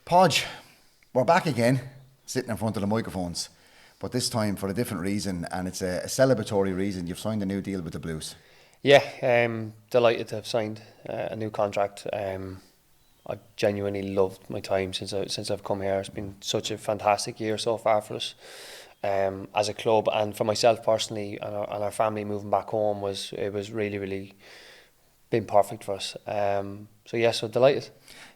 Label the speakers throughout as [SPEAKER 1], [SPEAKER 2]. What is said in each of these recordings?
[SPEAKER 1] Podge, we're back again, sitting in front of the microphones, but this time for a different reason, and it's a celebratory reason. You've signed a new deal with the Blues.
[SPEAKER 2] Yeah, delighted to have signed a new contract. I genuinely loved my time since I've come here. It's been such a fantastic year so far for us, as a club, and for myself personally, and our family moving back home was really been perfect for us. So delighted.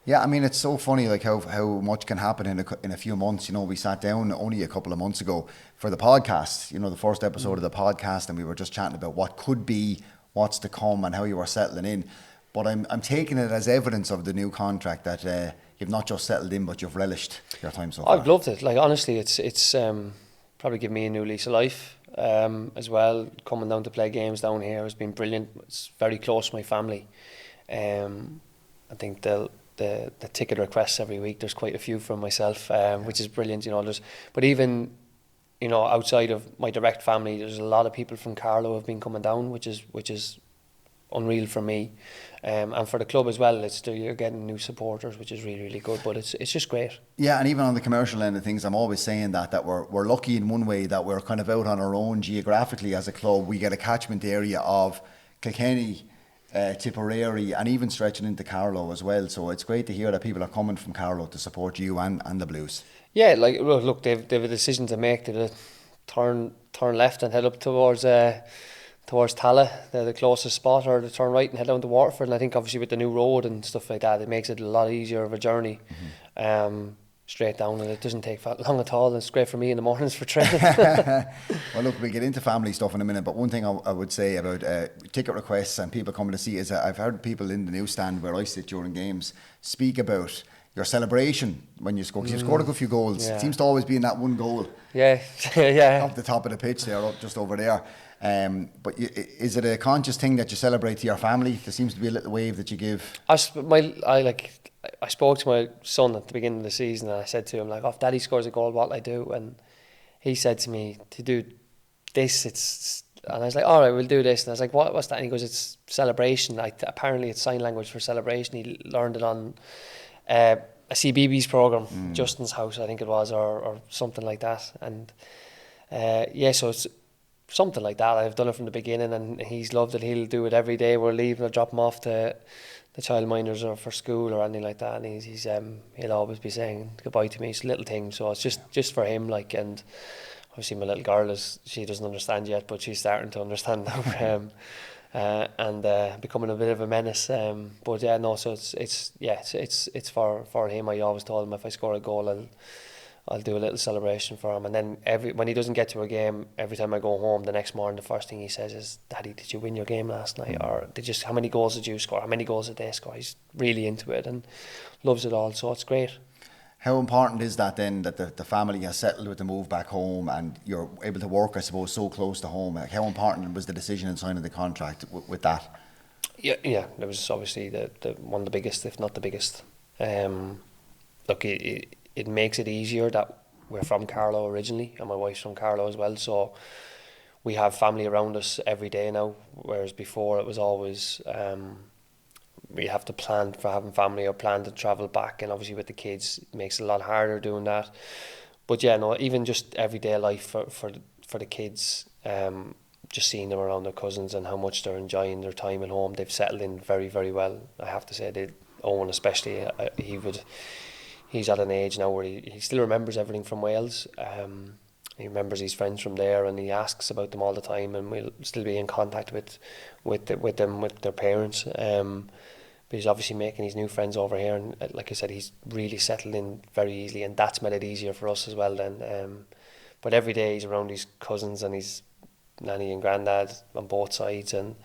[SPEAKER 1] Yeah, I mean, it's so funny like how much can happen in a few months. You know, we sat down only a couple of months ago for the podcast, you know, the first episode of the podcast, and we were just chatting about what could be, what's to come, and how you were settling in. But I'm taking it as evidence of the new contract that you've not just settled in, but you've relished your time so far.
[SPEAKER 2] I've loved it. Like, honestly, it's probably given me a new lease of life, as well. Coming down to play games down here has been brilliant. It's very close to my family. I think the ticket requests every week, there's quite a few from myself, which is brilliant. You know, but even, you know, outside of my direct family, there's a lot of people from Carlow who have been coming down, which is unreal for me, and for the club as well. You're getting new supporters, which is really good. But it's just great.
[SPEAKER 1] Yeah, and even on the commercial end of things, I'm always saying that we're lucky in one way that we're kind of out on our own geographically as a club. We get a catchment area of Kilkenny, Tipperary, and even stretching into Carlow as well. So it's great to hear that people are coming from Carlow to support you and the Blues.
[SPEAKER 2] Yeah, like, look, they've a decision to make. They've turn left and head up towards Tala, the closest spot, or to turn right and head down to Waterford. And I think obviously with the new road and stuff like that, it makes it a lot easier of a journey. Straight down, and it doesn't take that long at all, and it's great for me in the mornings for training.
[SPEAKER 1] Well, look, we'll get into family stuff in a minute, but one thing I would say about ticket requests and people coming to see is I've heard people in the newsstand where I sit during games speak about your celebration when you score, because you've scored a good few goals.
[SPEAKER 2] Yeah.
[SPEAKER 1] It seems to always be in that one goal.
[SPEAKER 2] Yeah, yeah.
[SPEAKER 1] Off the top of the pitch there, up just over there. But is it a conscious thing that you celebrate to your family? There seems to be a little wave that you give.
[SPEAKER 2] I spoke to my son at the beginning of the season, and I said to him, like, if Daddy scores a goal, what'll I do? And he said to me, to do this, and I was like, all right, we'll do this. And I was like, what's that? And he goes, it's celebration. Apparently it's sign language for celebration. He learned it on a CBeebies programme, Justin's House, I think it was, or something like that. And so it's something like that. I've done it from the beginning, and he's loved it. He'll do it every day. We're leaving, I'll drop him off to the childminders or for school or anything like that, and he'll always be saying goodbye to me. It's a little thing, so it's just for him, like. And obviously my little girl, she doesn't understand yet, but she's starting to understand now. And becoming a bit of a menace. But yeah, no. So it's for him. I always told him if I score a goal, I'll do a little celebration for him. And then when he doesn't get to a game, every time I go home the next morning, the first thing he says is, "Daddy, did you win your game last night? Or how many goals did you score? How many goals did they score?" He's really into it and loves it all. So it's great.
[SPEAKER 1] How important is that then, that the family has settled with the move back home and you're able to work, I suppose, so close to home? Like, how important was the decision in signing the contract with that?
[SPEAKER 2] Yeah. It was obviously the one of the biggest, if not the biggest. Look, it makes it easier that we're from Carlow originally, and my wife's from Carlow as well. So we have family around us every day now, whereas before it was always we have to plan for having family or plan to travel back, and obviously with the kids it makes it a lot harder doing that. But yeah, no, even just everyday life for the kids, just seeing them around their cousins and how much they're enjoying their time at home. They've settled in very well, I have to say. Owen especially, he's at an age now where he still remembers everything from Wales. He remembers his friends from there, and he asks about them all the time, and we'll still be in contact with their parents. But he's obviously making his new friends over here, and like I said, he's really settled in very easily, and that's made it easier for us as well then. But every day he's around his cousins and his nanny and granddad on both sides, and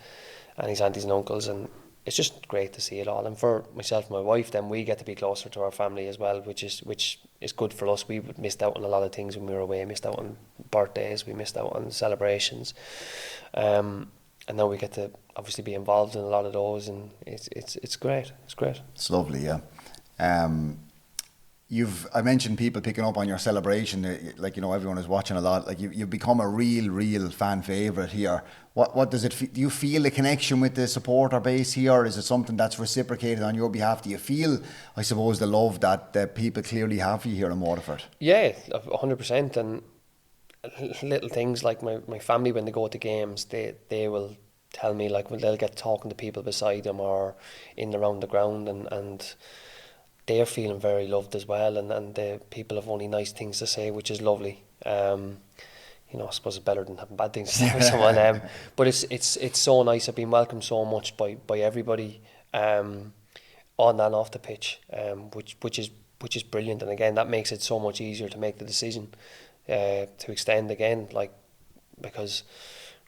[SPEAKER 2] his aunties and uncles, and it's just great to see it all. And for myself and my wife, then we get to be closer to our family as well, which is good for us. We missed out on a lot of things when we were away. Missed out on birthdays, we missed out on celebrations, and now we get to obviously be involved in a lot of those, and it's great. It's great.
[SPEAKER 1] It's lovely, yeah. I mentioned people picking up on your celebration, like, you know, everyone is watching a lot. Like, you've become a real fan favourite here. What does it? Do you feel the connection with the supporter base here? Is it something that's reciprocated on your behalf? Do you feel, I suppose, the love that people clearly have for you here in Waterford?
[SPEAKER 2] Yeah, 100%. And little things like my family, when they go to games, they will tell me, like, when they'll get talking to people beside them or in around the ground, and they're feeling very loved as well, and the people have only nice things to say, which is lovely. You know, I suppose it's better than having bad things to say with someone. But it's so nice. I've been welcomed so much by everybody, on and off the pitch, which is brilliant. And again, that makes it so much easier to make the decision to extend again, like, because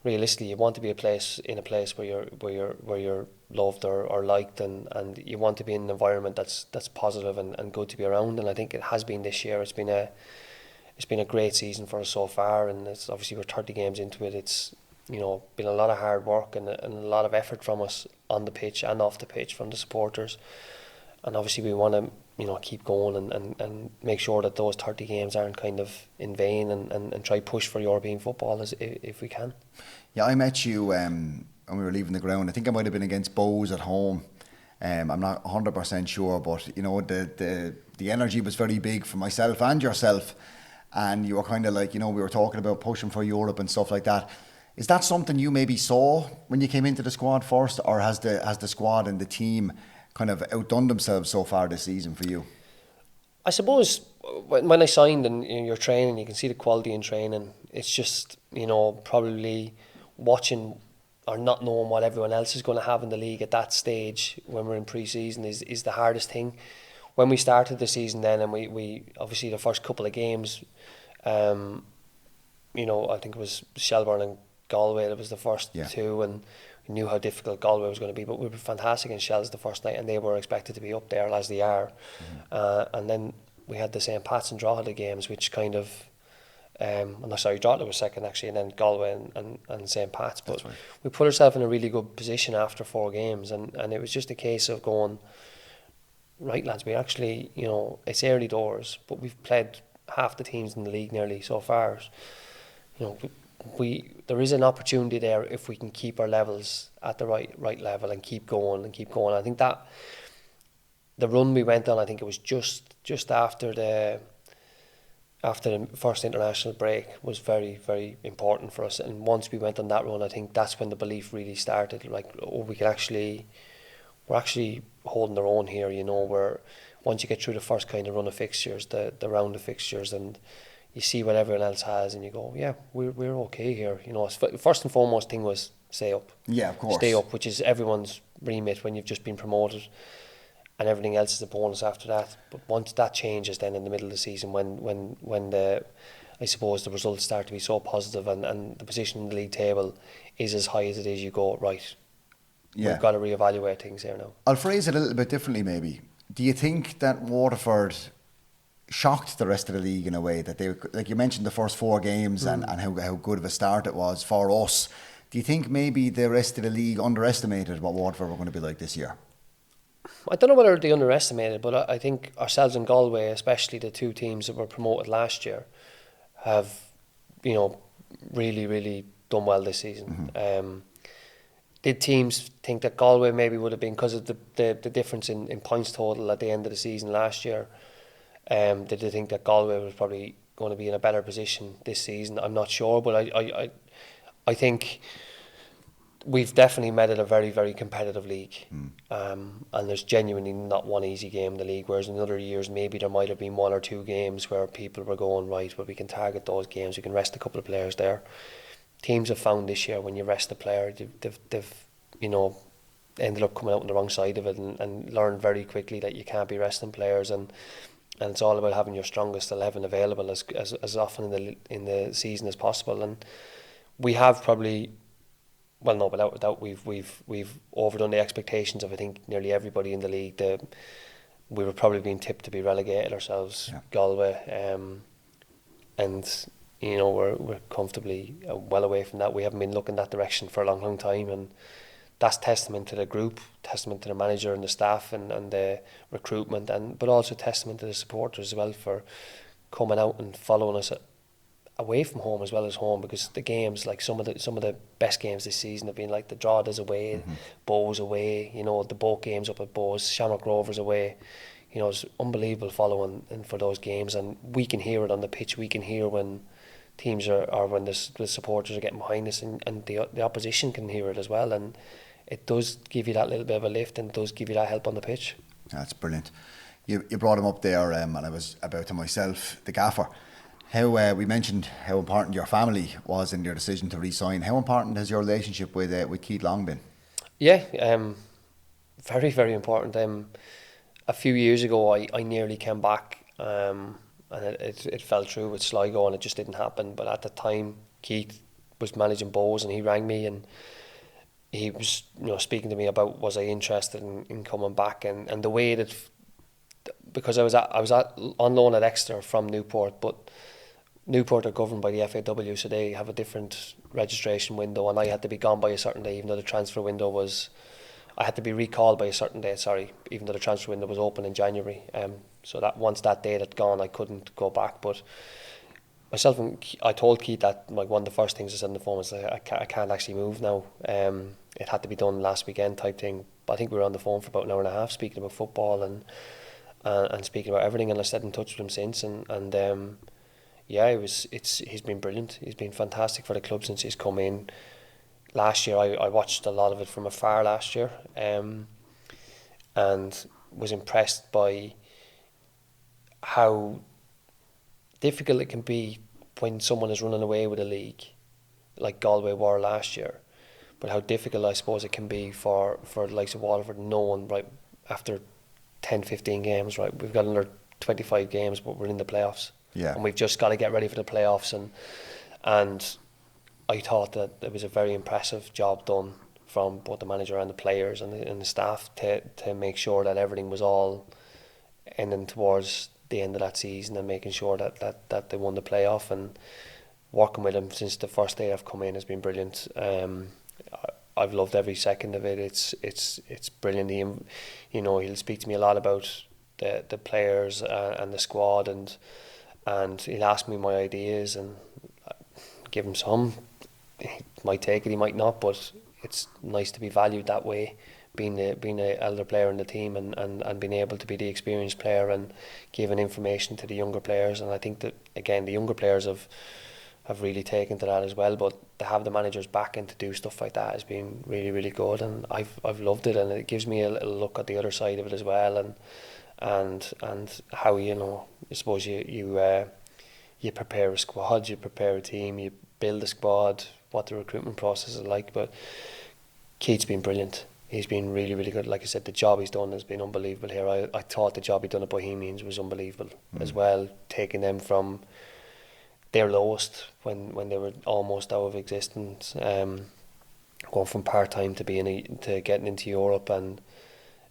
[SPEAKER 2] realistically, you want to be in a place where you're loved or liked, and you want to be in an environment that's positive and good to be around. And I think it has been this year. It's been a great season for us so far, and it's obviously we're 30 games into it. It's, you know, been a lot of hard work and a lot of effort from us on the pitch and off the pitch from the supporters. And obviously we want to, you know, keep going and make sure that those 30 games aren't kind of in vain, and try push for European football if we can.
[SPEAKER 1] Yeah, I met you when we were leaving the ground. I think I might have been against Bowes at home. I'm not 100% sure, but, you know, the energy was very big for myself and yourself, and you were kind of like, you know, we were talking about pushing for Europe and stuff like that. Is that something you maybe saw when you came into the squad first, or has the squad and the team kind of outdone themselves so far this season for you?
[SPEAKER 2] I suppose when I signed, and, you know, you're training, you can see the quality in training. It's just, you know, probably watching or not knowing what everyone else is going to have in the league at that stage when we're in pre-season is the hardest thing. When we started the season then, and we obviously the first couple of games, you know, I think it was Shelbourne and Galway, that was the first two, and we knew how difficult Galway was going to be, but we were fantastic in Shells the first night, and they were expected to be up there, as they are. And then we had the St. Pat's and Drogheda games, which kind of, Drogheda was second actually, and then Galway and St. Pat's. But right, we put ourselves in a really good position after 4 games, and it was just a case of going, right lads, we actually, you know, it's early doors, but we've played half the teams in the league nearly so far. You know, there is an opportunity there if we can keep our levels at the right level and keep going. I think that the run we went on, I think it was just after the first international break, was very, very important for us. And once we went on that run, I think that's when the belief really started. Like, oh, we're actually holding our own here. You know, where once you get through the first kind of run of fixtures, the round of fixtures, and you see what everyone else has, and you go, yeah, we're okay here. You know, first and foremost thing was stay up.
[SPEAKER 1] Yeah, of course.
[SPEAKER 2] Stay up, which is everyone's remit when you've just been promoted, and everything else is a bonus after that. But once that changes, then in the middle of the season, when I suppose the results start to be so positive, and the position in the league table is as high as it is, you go, right, we've got to reevaluate things here now.
[SPEAKER 1] I'll phrase it a little bit differently maybe. Do you think that Waterford shocked the rest of the league in a way that they, like you mentioned, the first 4 games and how good of a start it was for us? Do you think maybe the rest of the league underestimated what Waterford were going to be like this year?
[SPEAKER 2] I don't know whether they underestimated, but I think ourselves and Galway, especially the 2 teams that were promoted last year, have, you know, really, really done well this season. Did teams think that Galway maybe would have been, because of the difference in points total at the end of the season last year, did they think that Galway was probably going to be in a better position this season? I'm not sure, but I think we've definitely met at a very, very competitive league, and there's genuinely not one easy game in the league, whereas in other years maybe there might have been 1 or 2 games where people were going, right, well, we can target those games, we can rest a couple of players there. Teams have found this year when you rest a player, they've you know, ended up coming out on the wrong side of it, and learned very quickly that you can't be resting players, and it's all about having your strongest 11 available as often in the season as possible. And we have probably, well, no, without doubt, we've overdone the expectations of, I think, nearly everybody in the league. We were probably being tipped to be relegated ourselves, Galway, and you know, we're comfortably well away from that. We haven't been looking that direction for a long time, and that's testament to the group, testament to the manager and the staff and the recruitment, but also testament to the supporters as well for coming out and following us away from home as well as home, because the games, like some of the best games this season have been like the Droghers away, Bows away, the boat games up at Bows, Shamrock Rovers away. It's unbelievable following and for those games, and we can hear it on the pitch. We can hear when teams are when the supporters are getting behind us, and the opposition can hear it as well, and it does give you that little bit of a lift, and it does give you that help on the pitch.
[SPEAKER 1] That's brilliant. You brought him up there, and I was about to myself, the gaffer. How we mentioned how important your family was in your decision to re-sign. How important has your relationship with Keith Long been?
[SPEAKER 2] Yeah, very, very important. A few years ago, I nearly came back, and it fell through with Sligo, and it just didn't happen. But at the time, Keith was managing Bows, and he rang me, and he was speaking to me about was I interested in coming back, and the way that, because I was on loan at Exeter from Newport, but Newport are governed by the FAW, so they have a different registration window, and I had to be gone by a certain day, even though the transfer window was. I had to be recalled by a certain day, even though the transfer window was open in January. So that once that date had gone, I couldn't go back. But myself and I told Keith that one of the first things I said on the phone was I can't actually move now. It had to be done last weekend type thing. But I think we were on the phone for about an hour and a half speaking about football and speaking about everything. And I stayed in touch with him since. And yeah, he's been brilliant. He's been fantastic for the club since he's come in. Last year, I watched a lot of it from afar last year, and was impressed by how difficult it can be when someone is running away with a league, like Galway were last year, but how difficult I suppose it can be for the likes of Waterford, knowing right after 10, 15 games, right, we've got another 25 games, but we're in the playoffs, and we've just got to get ready for the playoffs, and I thought that it was a very impressive job done from both the manager and the players and the staff to make sure that everything was all ending towards the end of that season and making sure that they won the playoff. And working with him since the first day I've come in has been brilliant. I've loved every second of it. It's brilliant. He'll speak to me a lot about the players and the squad, and he'll ask me my ideas and give him some. He might take it, he might not, but it's nice to be valued that way, being the elder player in the team and being able to be the experienced player and giving information to the younger players. And I think that again the younger players have really taken to that as well, but to have the managers back and to do stuff like that has been really, really good, and I've loved it, and it gives me a little look at the other side of it as well, and how I suppose you prepare a squad, you prepare a team, you build a squad, what the recruitment process is like. But Keith's been brilliant. He's been really, really good. Like I said, the job he's done has been unbelievable here. I thought the job he'd done at Bohemians was unbelievable as well, taking them from their lowest when they were almost out of existence, going from part-time to getting into Europe, and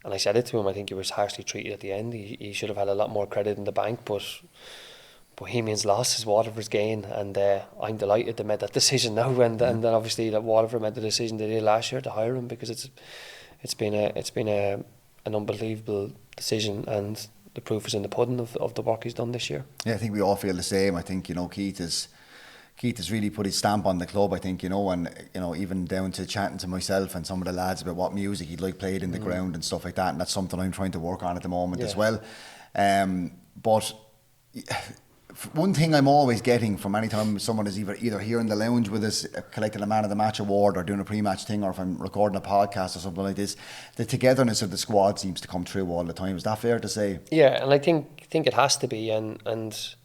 [SPEAKER 2] I said it to him, I think he was harshly treated at the end. He should have had a lot more credit in the bank, but Bohemians' loss is Waterford's gain, and I'm delighted they made that decision now, and then obviously that Waterford made the decision they did last year to hire him, because it's been an unbelievable decision, and the proof is in the pudding of the work he's done this year.
[SPEAKER 1] Yeah, I think we all feel the same. I think Keith has really put his stamp on the club. I think and even down to chatting to myself and some of the lads about what music he'd like played in the ground and stuff like that, and that's something I'm trying to work on at the moment as well. But one thing I'm always getting from any time someone is either here in the lounge with us collecting a Man of the Match award or doing a pre-match thing, or if I'm recording a podcast or something like this, the togetherness of the squad seems to come through all the time. Is that fair to say?
[SPEAKER 2] Yeah, and I think it has to be, and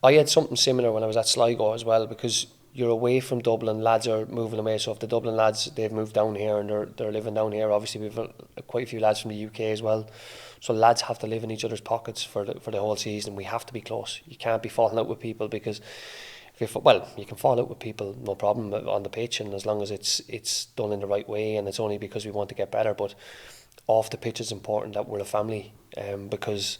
[SPEAKER 2] I had something similar when I was at Sligo as well, because you're away from Dublin, lads are moving away. So if the Dublin lads, they've moved down here and they're living down here, obviously we've quite a few lads from the UK as well. So lads have to live in each other's pockets for the whole season. We have to be close. You can't be falling out with people, because you can fall out with people, no problem, on the pitch, and as long as it's done in the right way, and it's only because we want to get better. But off the pitch, it's important that we're a family, because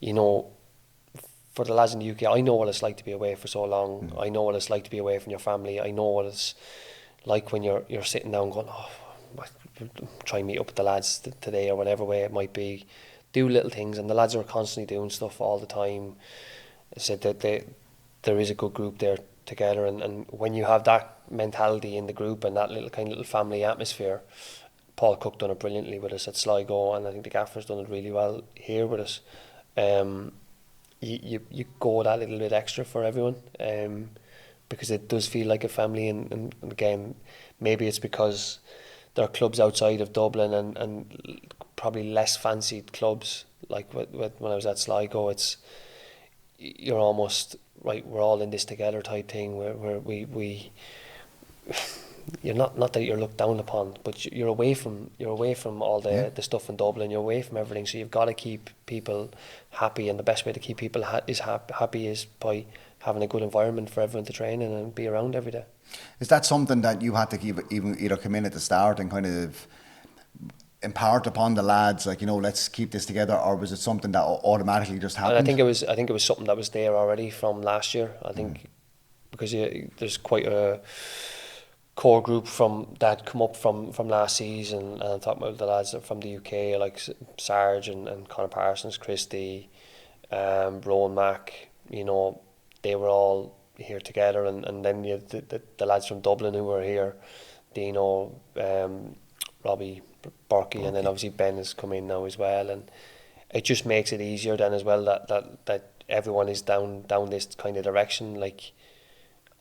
[SPEAKER 2] for the lads in the UK, I know what it's like to be away for so long. I know what it's like to be away from your family. I know what it's like when you're sitting down going, oh, try and meet up with the lads today or whatever way it might be. Do little things, and the lads are constantly doing stuff all the time. I said that there is a good group there together, and when you have that mentality in the group and that little family atmosphere, Paul Cook done it brilliantly with us at Sligo, and I think the gaffer's done it really well here with us. You go that little bit extra for everyone, because it does feel like a family, and again, maybe it's because there are clubs outside of Dublin and probably less fancied clubs, like when I was at Sligo, you're almost right, we're all in this together type thing, where we you're not that you're looked down upon, but you're away from all the stuff in Dublin, you're away from everything, so you've got to keep people happy, and the best way to keep people happy is by having a good environment for everyone to train in and be around every day.
[SPEAKER 1] Is that something that you had to either come in at the start and kind of impart upon the lads, like, let's keep this together, or was it something that automatically just happened?
[SPEAKER 2] And I think it was something that was there already from last year. I think because there's quite a core group from that come up from last season, and I'm talking about the lads from the UK, like Sarge and Conor Parsons, Christie, Rowan Mack. They were all here together, and then you had the lads from Dublin who were here, Dino, Robbie, Berkey, and then obviously Ben has come in now as well, and it just makes it easier then as well that everyone is down this kind of direction. Like,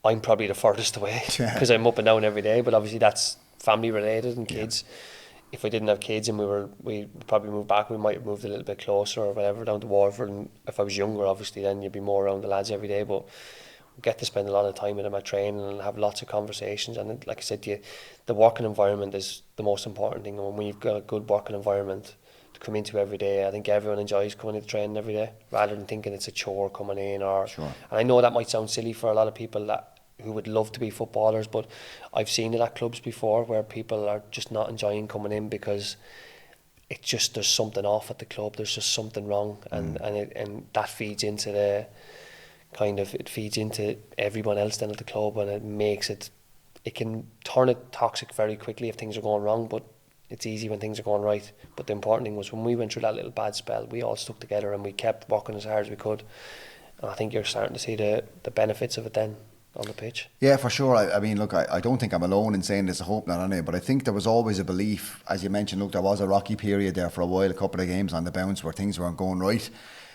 [SPEAKER 2] I'm probably the furthest away because I'm up and down every day, but obviously that's family related and kids. If we didn't have kids and we probably moved back, we might have moved a little bit closer or whatever down to Waterford. And if I was younger, obviously then you'd be more around the lads every day, but we get to spend a lot of time with them at training and have lots of conversations. And like I said to you, the working environment is the most important thing, and when you've got a good working environment to come into every day, I think everyone enjoys coming into training every day rather than thinking it's a chore coming in. And I know that might sound silly for a lot of people who would love to be footballers, but I've seen it at clubs before where people are just not enjoying coming in because there's something off at the club, there's just something wrong, and that feeds into it feeds into everyone else then at the club, and it can turn it toxic very quickly if things are going wrong, but it's easy when things are going right. But the important thing was when we went through that little bad spell, we all stuck together and we kept working as hard as we could, and I think you're starting to see the benefits of it then on the pitch.
[SPEAKER 1] Yeah, for sure. I mean, look, I don't think I'm alone in saying this. I hope not, anyway. But I think there was always a belief, as you mentioned. Look, there was a rocky period there for a while, a couple of games on the bounce where things weren't going right.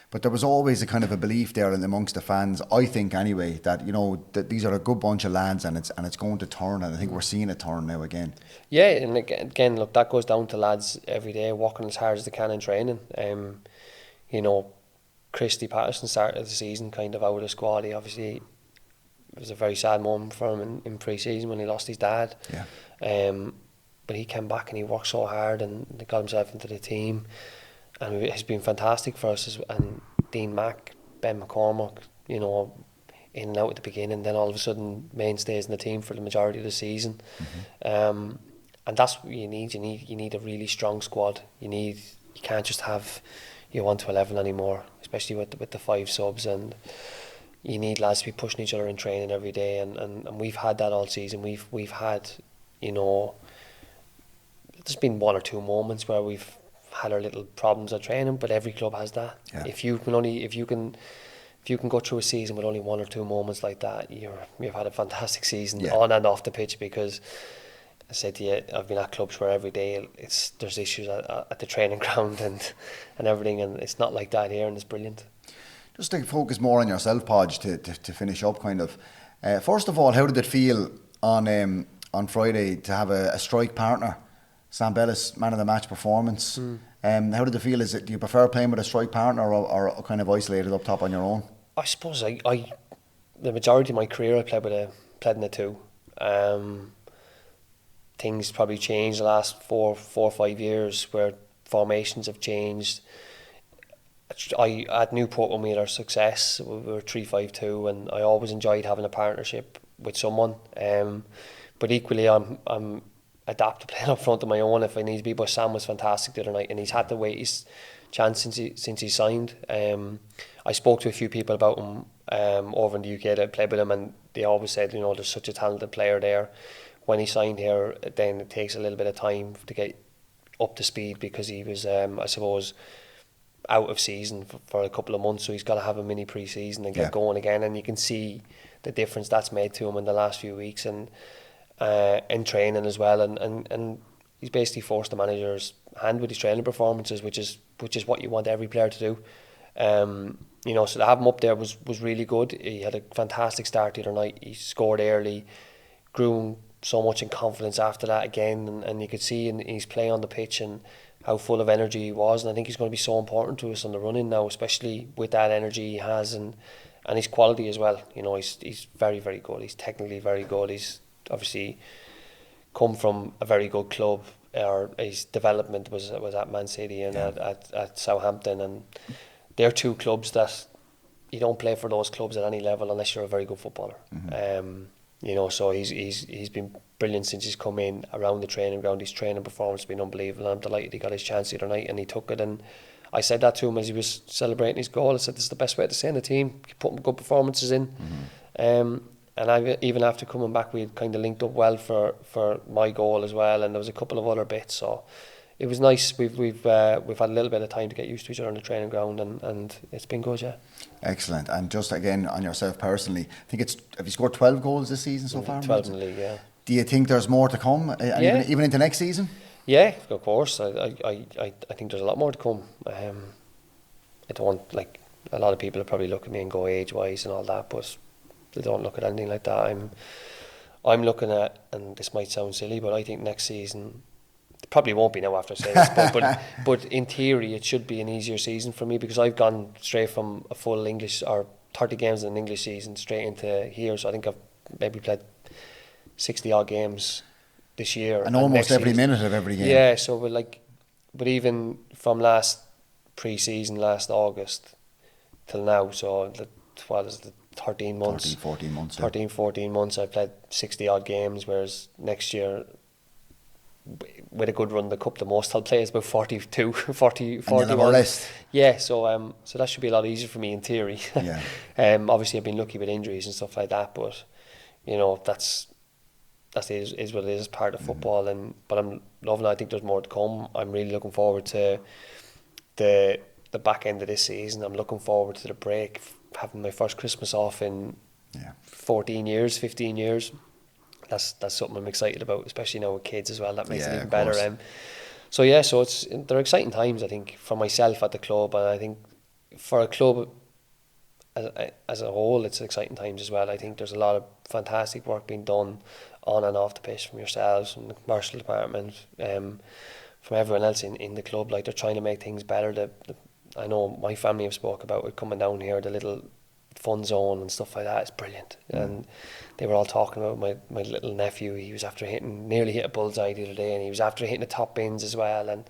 [SPEAKER 1] But there was always a kind of a belief there amongst the fans, I think anyway, that that these are a good bunch of lads, and it's going to turn, and I think we're seeing it turn now again.
[SPEAKER 2] Yeah, and again, look, that goes down to lads every day working as hard as they can in training. Christy Patterson started the season kind of out of the squad. He obviously, it was a very sad moment for him in pre-season when he lost his dad. Yeah. But he came back and he worked so hard and he got himself into the team, and it's been fantastic for us. And Dean Mack, Ben McCormack, in and out at the beginning, then all of a sudden mainstays in the team for the majority of the season. Mm-hmm. And that's what you need. You need a really strong squad. You can't just have your 1 to 11 anymore, especially with the 5 subs, and you need lads to be pushing each other in training every day, and we've had that all season. We've had, there's been 1 or 2 moments where we've had our little problems at training, but every club has that. Yeah. If you can go through a season with only 1 or 2 moments like that, you've had a fantastic season on and off the pitch, because I said to you, I've been at clubs where every day there's issues at the training ground and everything, and it's not like that here, and it's brilliant.
[SPEAKER 1] Just to focus more on yourself, Podge, to finish up kind of. First of all, how did it feel on Friday to have a strike partner, Sam Bellis, man of the match performance? How did it feel? Do you prefer playing with a strike partner or kind of isolated up top on your own?
[SPEAKER 2] I suppose I the majority of my career I played in a 2. Things probably changed the last 4 or 5 years where formations have changed. At Newport, when we had our success, we were 3-5-2, and I always enjoyed having a partnership with someone. But equally, I'm adapt to playing up front on my own if I need to be. But Sam was fantastic the other night, and he's had to wait his chance since he signed. I spoke to a few people about him over in the UK that played with him, and they always said, there's such a talented player there. when he signed here, then it takes a little bit of time to get up to speed, because he was, I suppose, out of season for a couple of months, so he's got to have a mini pre-season and get going again, and you can see the difference that's made to him in the last few weeks, and in training as well, and he's basically forced the manager's hand with his training performances, which is what you want every player to do. You know, so to have him up there was really good. He had a fantastic start the other night. He scored early, grew so much in confidence after that again, and you could see in his play on the pitch and how full of energy he was, and I think he's going to be so important to us on the run-in now, especially with that energy he has and his quality as well. You know, he's very, very good. He's technically very good. He's obviously come from a very good club. Or his development was at Man City and at Southampton, and they're two clubs that you don't play for those clubs at any level unless you're a very good footballer. You know, so he's been brilliant since he's come in around the training ground. His training performance has been unbelievable, and I'm delighted he got his chance the other night and he took it. And I said that to him as he was celebrating his goal. I said, this is the best way to stay in the team. Keep putting good performances in. And I, even after coming back, we kind of linked up well for my goal as well, and there was a couple of other bits. So it was nice. We've had a little bit of time to get used to each other on the training ground, and it's been good, yeah.
[SPEAKER 1] Excellent. And just again on yourself personally, I think have you scored 12 goals this season so far?
[SPEAKER 2] 12 in the league, yeah.
[SPEAKER 1] Do you think there's more to come, even into next season?
[SPEAKER 2] Yeah, of course. I think there's a lot more to come. I don't want, like, a lot of people will probably look at me and go age-wise and all that, but they don't look at anything like that. I'm looking at, and this might sound silly, but I think next season, it probably won't be now after saying this, but in theory it should be an easier season for me, because I've gone straight from a full English or 30 games in an English season straight into here. So I think I've maybe played 60 odd games this year,
[SPEAKER 1] and almost every minute of every game.
[SPEAKER 2] Yeah, so but even from last pre-season, last August till now, so what is it, 13 months,
[SPEAKER 1] 14
[SPEAKER 2] months, I've played 60 odd games, whereas next year, with a good run the cup, the most I'll play is about 42, 40, 41. Yeah, so that should be a lot easier for me in theory.
[SPEAKER 1] Yeah.
[SPEAKER 2] Obviously I've been lucky with injuries and stuff like that, but you know, that's is what it is, part of football. But I'm loving it. I think there's more to come. I'm really looking forward to the back end of this season. I'm looking forward to the break, having my first Christmas off in 15 years. That's something I'm excited about, especially now with kids as well. That makes it even better. So they're exciting times, I think, for myself at the club, and I think for a club as a whole, it's exciting times as well. I think there's a lot of fantastic work being done on and off the pitch from yourselves, from the commercial department, from everyone else in the club. Like, they're trying to make things better. I know my family have spoke about it coming down here, the little fun zone and stuff like that. It's brilliant. And they were all talking about my little nephew. He was after nearly hit a bullseye the other day, and he was after hitting the top bins as well, and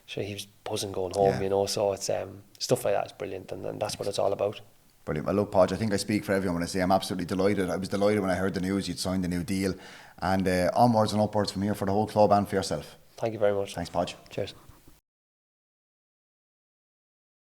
[SPEAKER 2] so he was buzzing going home, you know. So it's stuff like that is brilliant, and that's what it's all about.
[SPEAKER 1] Brilliant. Well, look, Podge, I think I speak for everyone when I say I'm absolutely delighted. I was delighted when I heard the news you'd signed the new deal, and onwards and upwards from here for the whole club and for yourself.
[SPEAKER 2] Thank you very much.
[SPEAKER 1] Thanks, Podge.
[SPEAKER 2] Cheers.